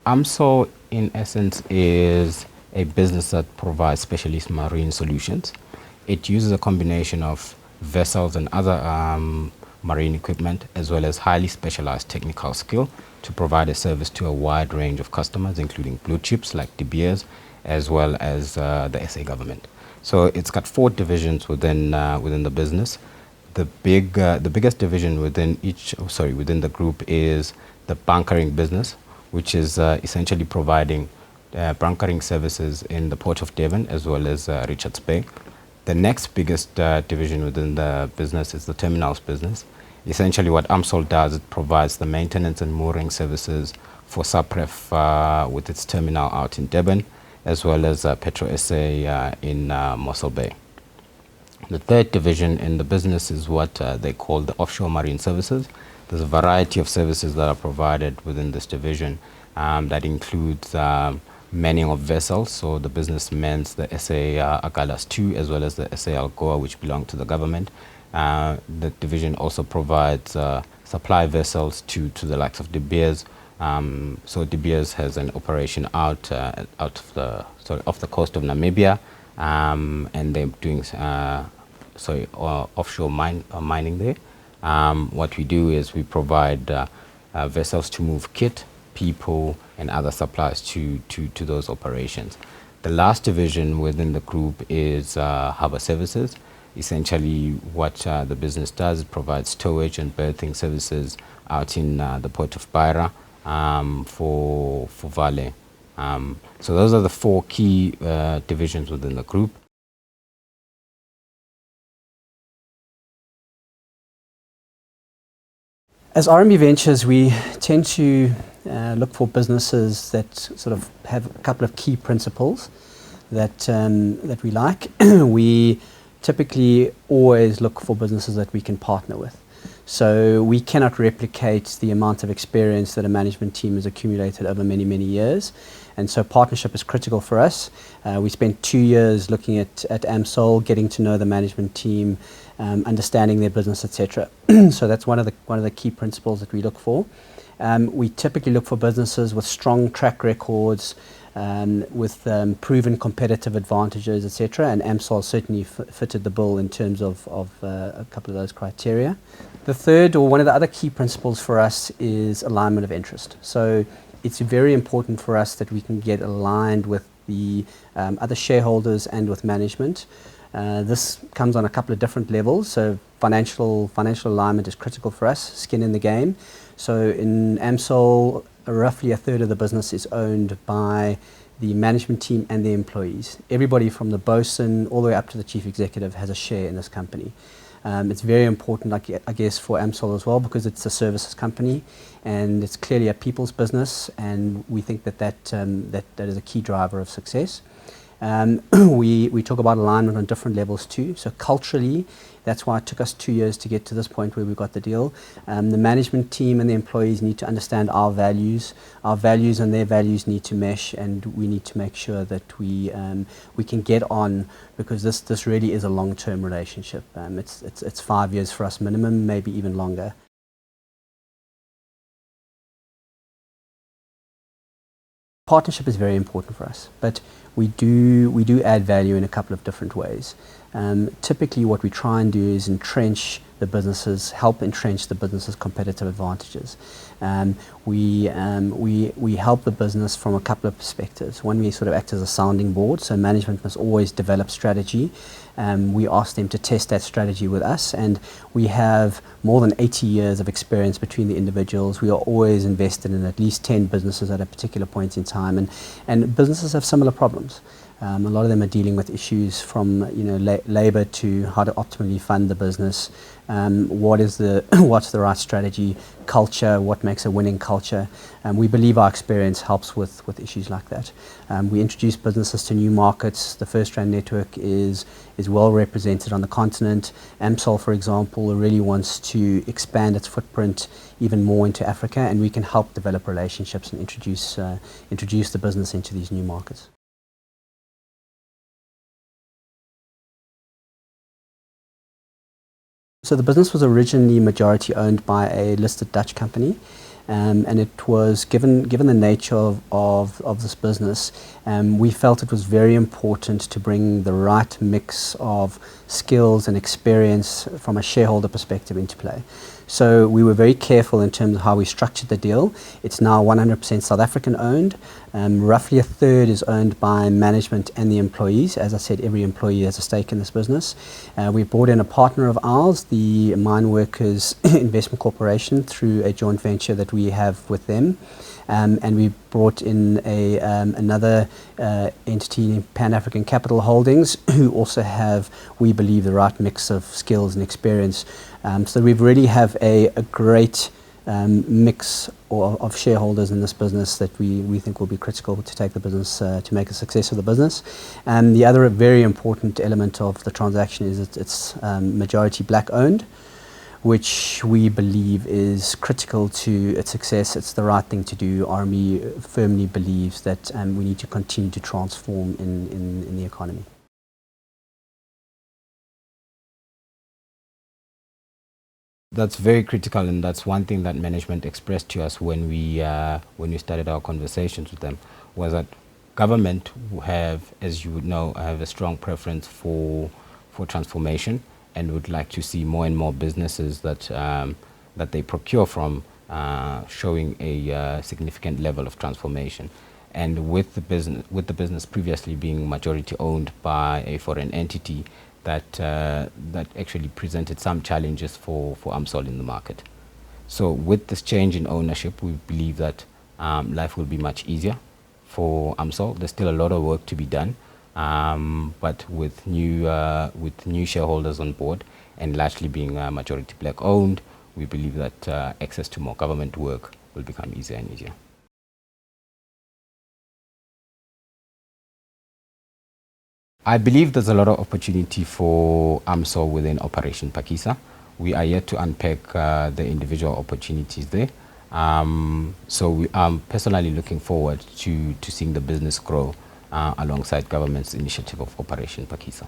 Amsol, in essence, is a business that provides specialist marine solutions. It uses a combination of vessels and other marine equipment, as well as highly specialized technical skill to provide a service to a wide range of customers, including blue chips like De Beers, as well as the SA government. So it's got 4 divisions within the business. The biggest division within the group is the bunkering business, which is essentially providing bunkering services in the Port of Devon as well as Richards Bay. The next biggest division within the business is the terminals business. Essentially what Amsol does, it provides the maintenance and mooring services for Sapref with its terminal out in Devon, as well as Petro SA in Mossel Bay. The third division in the business is what they call the offshore marine services. There's a variety of services that are provided within this division that includes manning of vessels. So the business mans the SA Agalas 2 as well as the SA Algoa, which belong to the government. The division also provides supply vessels to the likes of De Beers. So De Beers has an operation off the coast of Namibia, and they're doing offshore mining there. What we do is we provide vessels to move kit, people, and other supplies to those operations. The last division within the group is harbour services. Essentially, what the business does, it provides towage and berthing services out in the port of Beira for Vale. So those are the 4 key divisions within the group. As RMB Ventures, we tend to look for businesses that sort of have a couple of key principles that we like. We typically always look for businesses that we can partner with. So we cannot replicate the amount of experience that a management team has accumulated over many, many years. And so partnership is critical for us. We spent 2 years looking at Amsol, getting to know the management team, understanding their business, etc. So that's one of the key principles that we look for. We typically look for businesses with strong track records, with proven competitive advantages, etc. And Amsol certainly fitted the bill in terms of a couple of those criteria. The third, or one of the other key principles for us, is alignment of interest. So it's very important for us that we can get aligned with the other shareholders and with management. This comes on a couple of different levels. So financial alignment is critical for us, skin in the game. So in Amsol, roughly a third of the business is owned by the management team and the employees. Everybody from the bosun all the way up to the chief executive has a share in this company. It's very important, I guess, for Amsol as well, because it's a services company and it's clearly a people's business, and we think that is a key driver of success. We talk about alignment on different levels too. So culturally, that's why it took us 2 years to get to this point where we got the deal. The management team and the employees need to understand our values. Our values and their values need to mesh, and we need to make sure that we can get on, because this really is a long-term relationship. It's 5 years for us minimum, maybe even longer. Partnership is very important for us, but we do add value in a couple of different ways. Typically what we try and do is help entrench the business's competitive advantages. We help the business from a couple of perspectives. One, we sort of act as a sounding board, so management must always develop strategy. We ask them to test that strategy with us, and we have more than 80 years of experience between the individuals. We are always invested in at least 10 businesses at a particular point in time, and businesses have similar problems. A lot of them are dealing with issues from labor to how to optimally fund the business. What's the right strategy, culture, what makes a winning culture. We believe our experience helps with issues like that. We introduce businesses to new markets. The FirstRand network is well represented on the continent. Amsol, for example, really wants to expand its footprint even more into Africa, and we can help develop relationships and introduce the business into these new markets. So the business was originally majority owned by a listed Dutch company. and it was given the nature of this business, we felt it was very important to bring the right mix of skills and experience from a shareholder perspective into play. So we were very careful in terms of how we structured the deal. It's now 100% South African owned. Roughly a third is owned by management and the employees. As I said, every employee has a stake in this business. We brought in a partner of ours, the Mine Workers Investment Corporation, through a joint venture that we have with them. And we brought in another entity, Pan African Capital Holdings, who also have, we believe, the right mix of skills and experience. So we really have a great mix of shareholders in this business that we think will be critical to take the business, to make a success of the business. And the other very important element of the transaction is that it's majority black owned, which we believe is critical to its success. It's the right thing to do. RME firmly believes that we need to continue to transform in the economy. That's very critical, and that's one thing that management expressed to us when we started our conversations with them, was that government have, as you would know, have a strong preference for transformation, and would like to see more and more businesses that that they procure from showing a significant level of transformation. And with the business previously being majority owned by a foreign entity, that actually presented some challenges for Amsol in the market. So with this change in ownership, we believe that life will be much easier for Amsol. There's still a lot of work to be done, but with new shareholders on board and largely being majority black owned, we believe that access to more government work will become easier and easier. I believe there's a lot of opportunity for Amsol within Operation Phakisa. We are yet to unpack the individual opportunities there. So I'm personally looking forward to seeing the business grow alongside government's initiative of Operation Phakisa.